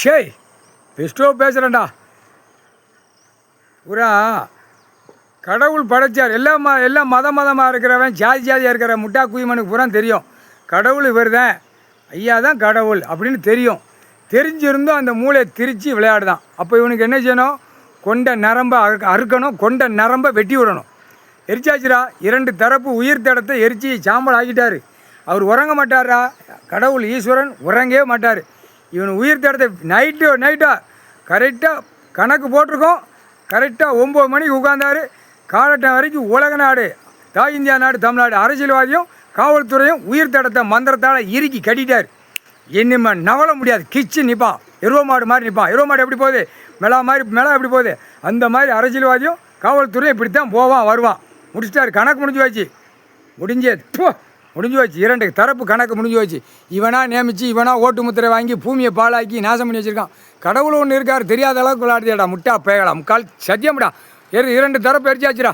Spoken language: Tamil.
ஷேய் பெஸ்ட்டோ பேசுகிறேன்டா. பூரா கடவுள் படைச்சார். எல்லாம் மதமாக இருக்கிறவன் ஜாதியாக இருக்கிற முட்டா குயிமனுக்கு பூரா தெரியும் கடவுள் இவர் தான், ஐயா தான் கடவுள் அப்படின்னு தெரியும். தெரிஞ்சிருந்தும் அந்த மூளையை திரித்து விளையாடுதான். அப்போ இவனுக்கு என்ன செய்யணும்? கொண்ட நரம்பை அறுக்கணும், கொண்ட நரம்பை வெட்டி விடணும். எரிச்சாச்சுரா. 2 தரப்பு உயிர் தடத்தை எரிச்சு சாம்பல் ஆக்கிட்டார். அவர் உறங்க மாட்டாரா? கடவுள் ஈஸ்வரன் உறங்கவே மாட்டார். இவன் உயிர் தடத்தை நைட்டா கரெக்டாக கணக்கு போட்டிருக்கோம். கரெக்டாக 9 மணிக்கு உட்கார்ந்தார். காலட்டம் வரைக்கும் உலக நாடு, தாய் இந்தியா நாடு, தமிழ்நாடு அரசியல்வாதியும் காவல்துறையும் உயிர் தடத்தை மந்திரத்தால் இறுக்கி கட்டிட்டார். இனிமே நவள முடியாது. கிச்சு நிற்பான், எருவ மாடு மாதிரி நிற்பான். எருவ மாடு எப்படி போகுது? மெளா எப்படி போகுது? அந்த மாதிரி அரசியல்வாதியும் காவல்துறையும் இப்படித்தான் போவான் வருவான். முடிச்சிட்டாரு. கணக்கு முடிஞ்சு வச்சு முடிஞ்சு வச்சு 2 தரப்பு கணக்கு முடிஞ்சு வச்சு. இவனா நியமித்து இவனா ஓட்டு முத்திரை வாங்கி பூமியை பாழாக்கி நாசம் பண்ணி வச்சுருக்கான். கடவுள் ஒன்று இருக்கார், தெரியாத அளவுக்கு விளையாடுதியாடா முட்டா பேகலாம் முக்கால் சத்தியம்டா. 2 தரப்பு எரிச்சாச்சுடா.